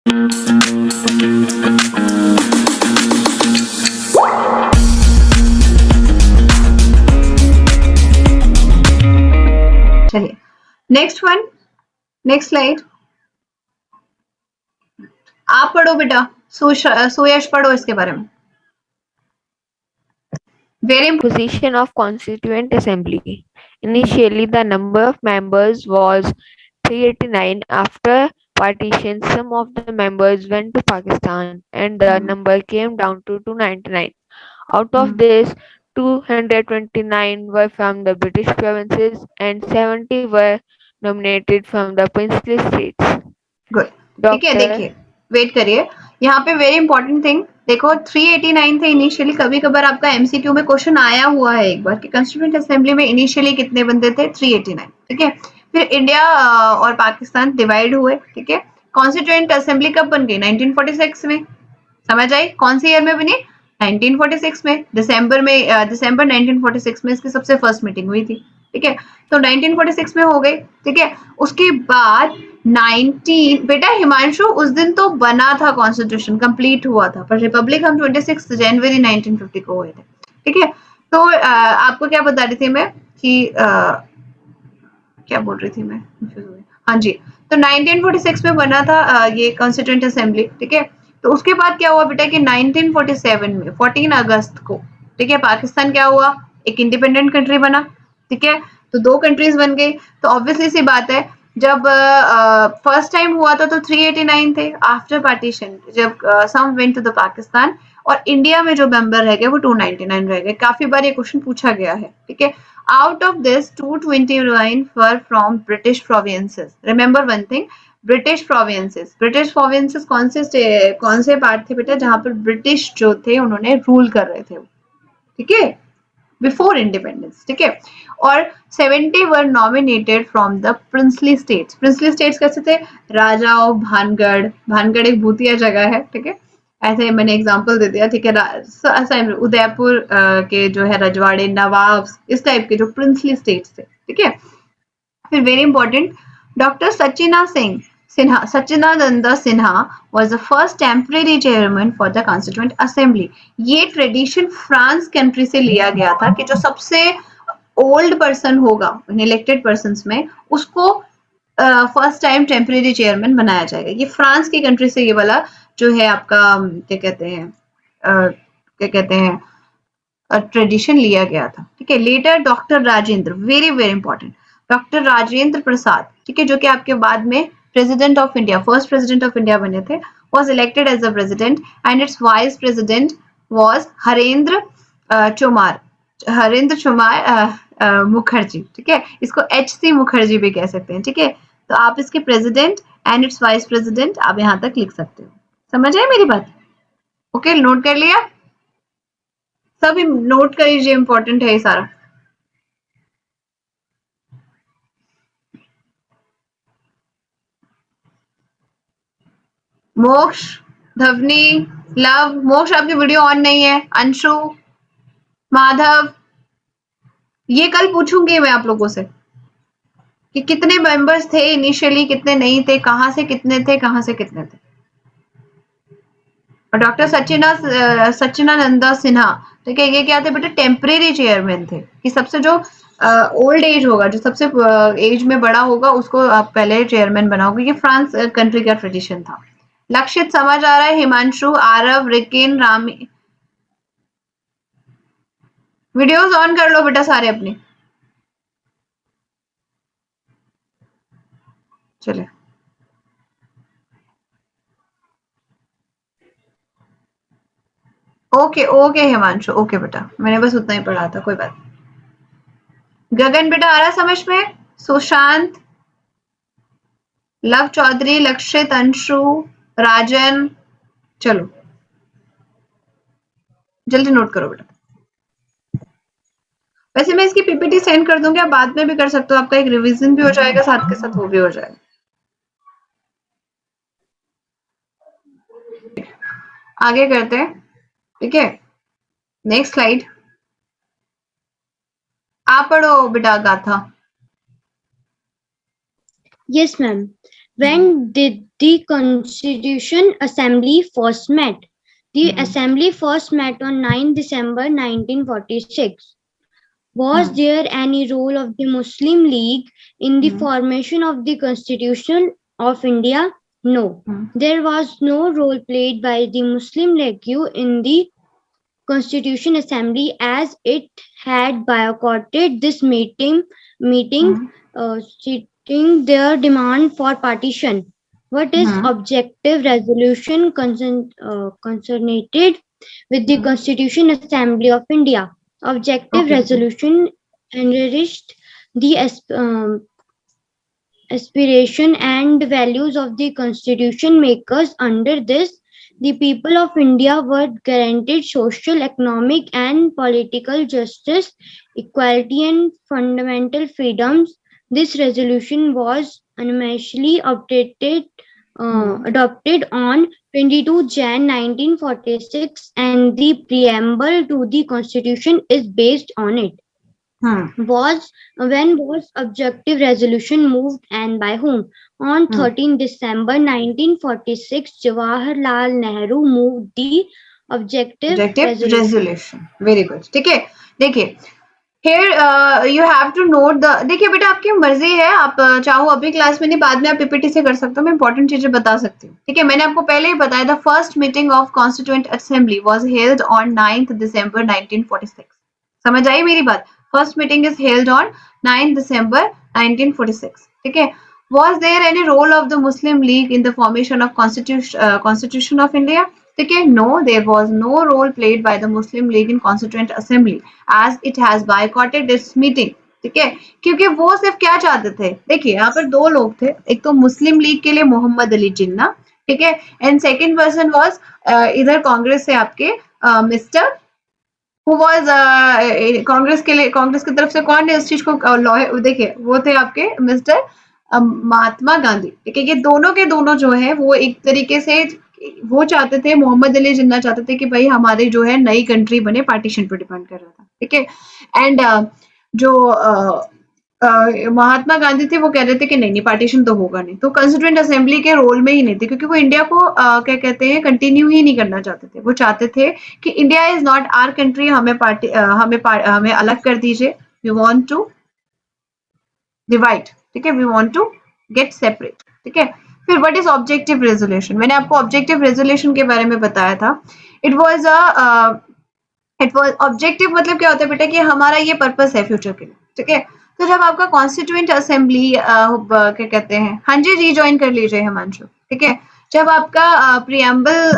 चलिए next one, next slide. आप पढ़ो बेटा, सुयश पढ़ो इसके बारे में। Very Position of Constituent Assembly. Initially, the number of members was 389. After partition, some of the members went to Pakistan and the number came down to 299. Out of this, 229 were from the British provinces and 70 were nominated from the princely states. Good, ठीक है। Doctor, देखिए, wait करिए, यहाँ पे very important thing देखो, 389 थे initially. कभी कभार आपका एमसीक्यू में क्वेश्चन आया हुआ है एक बार कि कंस्टिट्यूएंट असेंबली में इनिशियली कितने बंदे थे, 389, ठीक है। फिर इंडिया और पाकिस्तान डिवाइड हुए, ठीक है। कॉन्स्टिट्यूएंट असेंबली कब बन गई? 1946 में। समझ आई? कौन सी ईयर में बनी? 1946 में, दिसंबर में, दिसंबर 1946 में इसकी सबसे फर्स्ट मीटिंग हुई थी, ठीक है। तो 1946 में हो गई, ठीक है। उसके बाद 19 बेटा हिमांशु, उस दिन तो बना था कॉन्स्टिट्यूशन, कंप्लीट हुआ था, पर रिपब्लिक हम 26 जनवरी 1950 को हुए थे, ठीक है। तो आपको क्या बता रही थी मैं कि क्या बोल रही थी मैं, हाँ जी। तो 1946 में बना था ये कॉन्स्टिट्यूएंट असेंबली, ठीक है। तो उसके बाद क्या हुआ बेटा कि 1947 में 14 अगस्त को, ठीक है, पाकिस्तान क्या हुआ? एक इंडिपेंडेंट कंट्री बना, ठीक है। तो 2 कंट्रीज बन गई। तो ऑब्वियसली सी बात है, जब फर्स्ट टाइम हुआ था तो 389 थे। आफ्टर पार्टीशन जब सम वेंट टू द पाकिस्तान और इंडिया में जो मेंबर रह गए वो 299 रह गए। काफी बार ये क्वेश्चन पूछा गया है, ठीक है। Out of this, 229 were from British provinces. Remember one thing, British provinces. British provinces कौन से पार्ट थे बेटा जहां पर ब्रिटिश जो थे उन्होंने रूल कर रहे थे, ठीक है, बिफोर इंडिपेंडेंस, ठीक है। और 70 were nominated from the princely states. Princely states कैसे थे? राजा ऑफ भानगढ़, भानगढ़ एक भूतिया जगह है, ठीक है। ऐसे मैंने एग्जांपल दे दिया, ठीक है। उदयपुर के जो है रजवाड़े, नवाब, इस टाइप के जो प्रिंसली स्टेट्स थे, ठीक है। फिर very important, doctor Sachchidanand Sinha was the first temporary chairman for the constituent assembly. ये ट्रेडिशन फ्रांस कंट्री से लिया गया था कि जो सबसे ओल्ड पर्सन होगा इलेक्टेड पर्सन में, उसको फर्स्ट टाइम टेम्परेरी चेयरमैन बनाया जाएगा। ये फ्रांस की कंट्री से ये वाला जो है आपका क्या कहते हैं ट्रेडिशन लिया गया था, ठीक है। Later doctor Rajendra, very very important, doctor Rajendra Prasad, ठीक है, जो कि आपके बाद में president of India, first president of India बने थे, was elected as a president and its vice president was Harendra चोमार, Harendra चोमार Mukherjee, ठीक है। इसको HC मुखर्जी भी कह सकते हैं, ठीक है। तो आप इसके president and it's vice president आप यहाँ तक लिख सकते हो। समझ आए मेरी बात? ओके, नोट कर लिया? सब नोट कर लीजिए, इंपॉर्टेंट है ये सारा। मोक्ष, धवनी, लव, मोक्ष आपकी वीडियो ऑन नहीं है, अंशु, माधव, ये कल पूछूंगी मैं आप लोगों से कि कितने मेंबर्स थे इनिशियली, कितने नहीं थे, कहाँ से कितने थे, कहाँ से कितने थे। और डॉक्टर सच्चिदानंद सिन्हा, ठीक है, ये क्या थे बेटा? टेम्परेरी चेयरमैन थे कि सबसे जो ओल्ड एज होगा, जो सबसे एज में बड़ा होगा, उसको आप पहले चेयरमैन बनाओगे। ये फ्रांस कंट्री का ट्रेडिशन था। लक्षित समझ आ रहा है? हिमांशु, आरव, रिकिन, रामी, वीडियोस ऑन कर लो बेटा सारे अपने। चले, ओके ओके हिमांशु, ओके बेटा, मैंने बस उतना ही पढ़ा था, कोई बात नहीं। गगन बेटा आ रहा समझ में? सुशांत, लव चौधरी, लक्षित, अंशु, राजन, चलो जल्दी नोट करो बेटा। वैसे मैं इसकी पीपीटी सेंड कर दूंगी, आप बाद में भी कर सकते हो, आपका एक रिवीजन भी हो जाएगा, साथ के साथ वो भी हो जाएगा। आगे करते हैं, ठीक है। नेक्स्ट स्लाइड, आप पढ़ो बेटा गाथा। Yes, ma'am. When did the Constitution Assembly first met? The Assembly first met on 9 December 1946. Was there any role of the Muslim League in the formation of the Constitution of India? No. There was no role played by the Muslim League in the Constitution Assembly as it had boycotted this meeting, stating their demand for partition. What is objective resolution concernated with the Constitution Assembly of India? Objective Okay. resolution enriched the aspiration and values of the constitution makers. Under this, the people of India were guaranteed social, economic, and political justice, equality, and fundamental freedoms. This resolution was unanimously adopted on 22 Jan 1946, and the preamble to the constitution is based on it. When was objective resolution moved and by whom? On 13 December 1946, Jawaharlal Nehru moved the objective resolution. Very good. ठीक है, देखिए here you have to note the. देखिए बेटा आपकी मर्जी है, आप चाहो अभी क्लास में नहीं, बाद में आप पीपीटी से कर सकते हो, मैं इंपॉर्टेंट चीजें बता सकती हूँ. ठीक है, मैंने आपको पहले ही बताया था. First meeting of constituent assembly was held on 9th December 1946. समझ आई मेरी बात? First meeting is held on 9th December 1946. ठीक है. Was there any role of the Muslim League in the formation of Constitution of India? ठीक है, no, there was no role played by the Muslim League in Constituent Assembly as it has boycotted its meeting. ठीक है, क्योंकि वो सिर्फ क्या चाहते थे. देखिए यहाँ पर दो लोग थे, एक तो मुस्लिम लीग के लिए मोहम्मद अली जिन्ना, ठीक है, एंड सेकेंड पर्सन वॉज इधर कांग्रेस से आपके मिस्टर हु वॉज कांग्रेस के लिए, कांग्रेस की तरफ से कौन है इस चीज को देखिए वो थे आपके मिस्टर महात्मा गांधी. ठीक है, ये दोनों के दोनों जो है वो एक तरीके से वो चाहते थे, मोहम्मद अली जिन्ना चाहते थे कि भाई हमारी जो है नई कंट्री बने, पार्टीशन पर डिपेंड कर रहा था. ठीक है, एंड जो महात्मा गांधी थे वो कह रहे थे कि नहीं पार्टीशन तो होगा नहीं, तो कंस्टिट्यूएंट असेंबली के रोल में ही नहीं थे, क्योंकि वो इंडिया को क्या कहते हैं कंटिन्यू ही नहीं करना चाहते थे. वो चाहते थे कि India is not our country, हमें अलग कर दीजिए, वी वांट टू डिवाइड. ठीक है, we want to get separate. ठीक है, फिर व्हाट इज ऑब्जेक्टिव रेजोल्यूशन? मैंने आपको ऑब्जेक्टिव रेजोल्यूशन के बारे में बताया था. इट वाज ऑब्जेक्टिव मतलब क्या होता है बेटा कि हमारा ये पर्पस है फ्यूचर के लिए. ठीक है, तो जब आपका कॉन्स्टिट्यूएंट असेंबली क्या कहते हैं, हाँ जी रीजॉइन कर लीजिए हिमांशु. ठीक है, जब आपका प्रियम्बल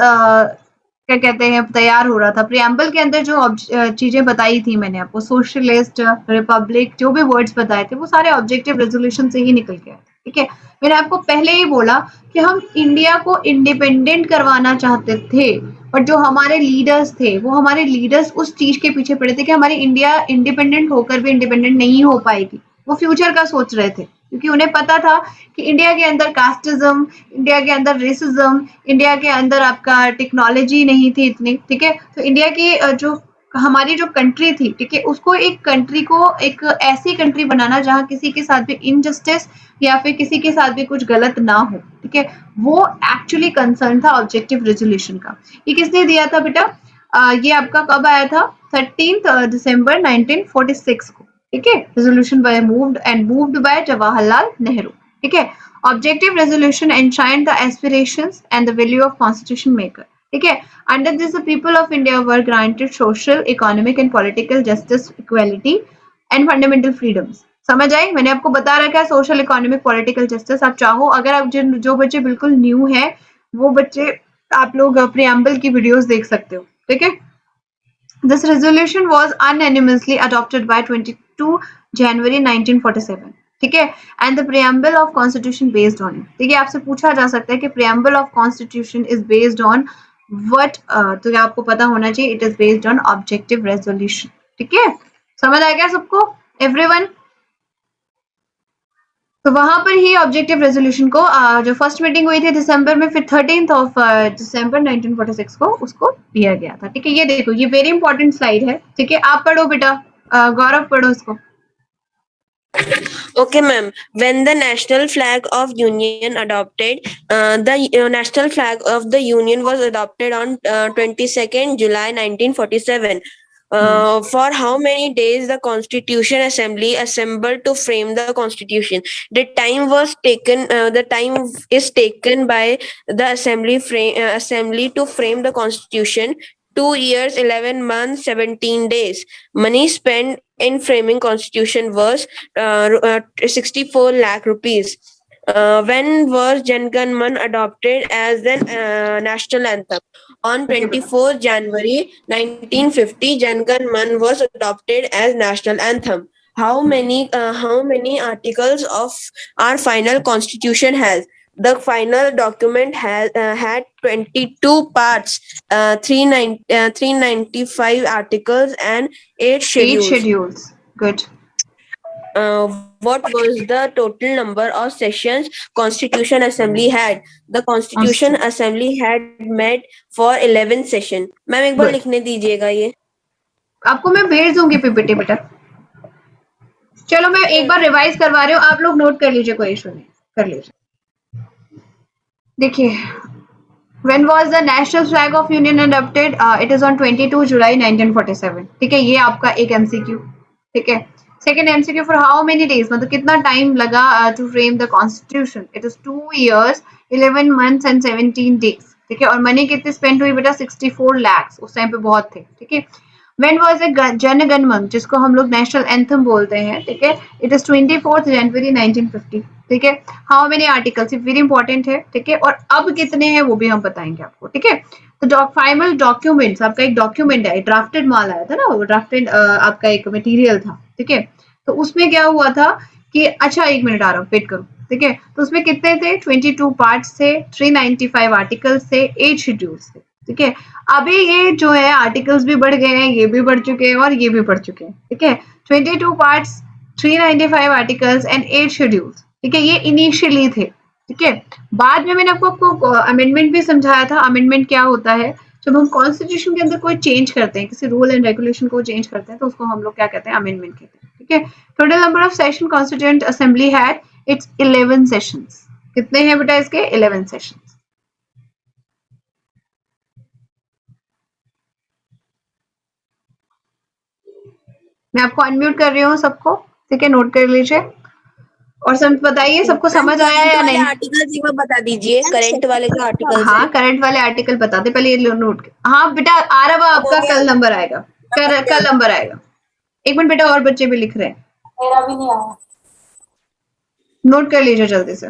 क्या कहते हैं तैयार हो रहा था, प्रियम्बल के अंदर जो चीजें बताई थी मैंने आपको, सोशलिस्ट, रिपब्लिक, जो भी वर्ड्स बताए थे वो सारे ऑब्जेक्टिव रेजोल्यूशन से ही निकल के आए. ठीक है, मैंने आपको पहले ही बोला कि हम इंडिया को इंडिपेंडेंट करवाना चाहते थे, बट जो हमारे लीडर्स थे वो हमारे लीडर्स उस चीज के पीछे पड़े थे कि हमारी इंडिया इंडिपेंडेंट होकर भी इंडिपेंडेंट नहीं हो पाएगी. वो फ्यूचर का सोच रहे थे, क्योंकि उन्हें पता था कि इंडिया के अंदर कास्टिज्म, इंडिया के अंदर रेसिज्म, इंडिया के अंदर आपका टेक्नोलॉजी नहीं थी इतनी. ठीक है, तो इंडिया की जो हमारी जो कंट्री थी, ठीक है, उसको एक कंट्री को एक ऐसी कंट्री बनाना जहां किसी के साथ भी इनजस्टिस या फिर किसी के साथ भी कुछ गलत ना हो. ठीक है, वो एक्चुअली कंसर्न था ऑब्जेक्टिव रेजोल्यूशन का. ये किसने दिया था बेटा? ये आपका कब आया था? 13th December 1946 को. ठीक है, resolution by moved by Jawaharlal Nehru. ठीक है, objective resolution enshrined the aspirations and the value of constitution maker. ठीक है, under this the people of India were granted social, economic and political justice, equality and fundamental freedoms. समझ आई? मैंने आपको बता रखा है सोशल, इकोनॉमिक, पॉलिटिकल जस्टिस. आप चाहो, अगर आप जो बच्चे बिल्कुल न्यू हैं वो बच्चे आप लोग प्रियम्बल की वीडियोस देख सकते हो. ठीक है, this resolution was unanimously adopted by 22 January 1947. ठीक है, and the preamble of constitution based on it. ठीक है, आपसे पूछा जा सकता है कि preamble of constitution is based on what, तो आपको पता होना चाहिए it is based on objective resolution. ठीक है, समझ आ गया सबको, एवरीवन? तो वहां पर ही ऑब्जेक्टिव रेजोल्यूशन को जो फर्स्ट मीटिंग हुई थी दिसंबर में, फिर 13th December 1946 को उसको दिया गया था. ठीक है, ये देखो, ये वेरी इंपॉर्टेंट स्लाइड है. ठीक है, आप पढ़ो बेटा, गौरव पढ़ो इसको. Okay, ma'am. When the national flag of Union adopted, the national flag of the Union was adopted on 22nd July 1947. For how many days the Constitution Assembly assembled to frame the Constitution? The time was taken. The time is taken by the assembly to frame the Constitution. 2 years, 11 months, 17 days. Money spent in framing Constitution was 64 lakh rupees. When was Jan Gan Man adopted as the national anthem? On Okay, beta. 24 January 1950, Jan Gan Man was adopted as national anthem. How many articles of our final constitution has? The final document had 22 parts, 395 articles, and 8 8 schedules. schedules. Good. What was the total number of sessions Constitution Assembly had? The Constitution Constitution. Assembly had met for 11 session. Ma'am एक बार Good. लिखने दीजिएगा ये. आपको मैं भेज दूंगी PPT बेटा. चलो मैं एक बार रिवाइज करवा रही हूँ, आप लोग नोट कर लीजिए, कोई इशू नहीं, कर लीजिए. देखिए, when was the national flag of union adopted? It is on 22 July 1947. ठीक है, ये आपका एक एमसीक्यू. ठीक है. Second MCQ, for how many days, मतलब कितना टाइम लगा to frame the constitution? It is 2 years 11 months and 17 days. ठीक है. और मनी कितनी स्पेंड हुई बेटा? 64 lakhs. उस टाइम पे बहुत थे. ठीक है. When was a Jana Gana मन, जिसको हम लोग नेशनल एंथम बोलते हैं, ठीक है, इट इज 24 जनवरी 1950. ठीक है. How many articles, very important है. ठीक है. और अब कितने हैं वो भी हम बताएंगे आपको. ठीक है. तो फाइनल डॉक्यूमेंट्स, आपका एक डॉक्यूमेंट है, ड्राफ्टेड माल आया था ना, वो ड्राफ्टेड आपका एक मटेरियल था. ठीक है. तो उसमें क्या हुआ था कि, अच्छा 1 मिनट आ रहा हूँ, वेट करो. ठीक है. तो उसमें कितने थे? 22 पार्ट्स थे, 395 आर्टिकल्स थे, 8 शेड्यूल्स थे. ठीक है. अभी ये जो है आर्टिकल्स भी बढ़ गए हैं, ये भी बढ़ चुके हैं और ये भी बढ़ चुके हैं. ठीक है. 22 पार्ट्स, 395 आर्टिकल्स एंड 8 शेड्यूल्स. ठीक है. ये इनिशियली थे. ठीक है. बाद में मैंने आपको अमेंडमेंट भी समझाया था. अमेंडमेंट क्या होता है? जब हम कॉन्स्टिट्यूशन के अंदर कोई चेंज करते हैं, किसी रूल एंड रेगुलेशन को चेंज करते हैं, तो उसको हम लोग क्या कहते हैं? अमेंडमेंट कहते हैं. ठीक है. Total number of session constituent assembly had it's 11 sessions. कितने हैं बेटा इसके? 11 सेशंस. मैं आपको अनम्यूट कर रही हूँ सबको. ठीक है. नोट कर लीजिए और सब बताइए, सबको समझ आया या नहीं? आर्टिकल्स एक बार बता दीजिए, करंट वाले जो आर्टिकल्स हाँ, करंट वाले आर्टिकल बता दे. पहले ये नोट. हाँ बेटा, आ रहा है आपका, कल नंबर आएगा. कल नंबर आएगा. 1 मिनट बेटा, और बच्चे भी लिख रहे हैं. मेरा भी नहीं आया. नोट कर लीजिए जल्दी से.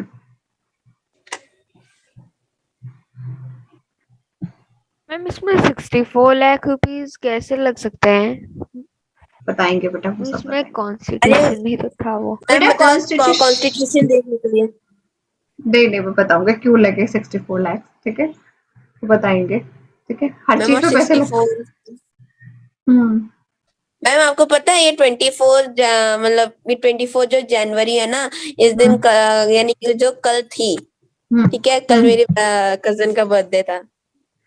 मैम इसमें 64 लाख रुपीस कैसे लग सकते हैं? बताएंगे बेटा, वो सब इसमें बताएंगे. कॉन्स्टिट्यूशन भी तो था वो. बेटा कॉन्स्टिट्यूशन देखने के लिए नहीं वो बताऊंगा क्यों लगे 64 लाख. ठीक है. वो बताएंगे. ठीक है. हर चीज पे पैसे लगते. मैम आपको पता है ये 24 मतलब ये 24 जो जनवरी है ना, इस दिन यानी कि जो कल थी. ठीक है. कल मेरे कजन का बर्थडे था.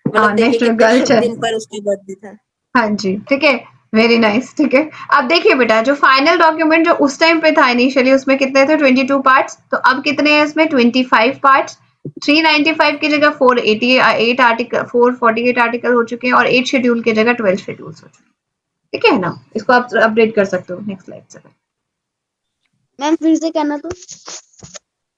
मतलब देखिए कितने दिन पर उसका बर्थडे था. हाँ जी. ठीक है. Very nice. ठीक है. अब देखिए बेटा, जो फाइनल डॉक्यूमेंट जो उस टाइम पे था इनिशियली, उसमें कितने थे? 22 पार्ट्स. तो अब कितने हैं इसमें? 25 पार्ट्स. 395 की जगह 488 आर्टिकल, 448 आर्टिकल हो चुके हैं और 8 शेड्यूल की जगह 12 शेड्यूल्स हो चुके हैं. ठीक है ना. इसको आप अपडेट कर सकते हो नेक्स्ट स्लाइड से. मैम फिर से कहना तो.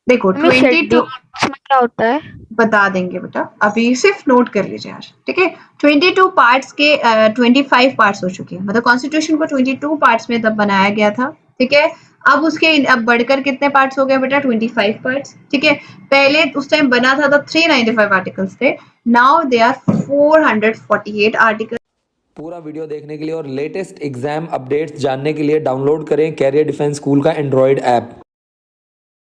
देखो 22 क्या होता है बता देंगे बेटा, अभी सिर्फ नोट कर लीजिए आज. ठीक है. 22 पार्ट्स के 25 पार्ट्स हो चुके हैं. मतलब कॉन्स्टिट्यूशन को 22 पार्ट्स में तब बनाया गया था. ठीक है. अब उसके अब बढ़कर कितने पार्ट्स हो गए बेटा? 25 पार्ट्स. ठीक है. पहले उस टाइम बना था तब 395 आर्टिकल्स थे. Now they are 448 article. पूरा वीडियो देखने के लिए और लेटेस्ट एग्जाम अपडेट्स जानने के लिए डाउनलोड करें कैरियर डिफेंस स्कूल का एंड्रॉयड ऐप.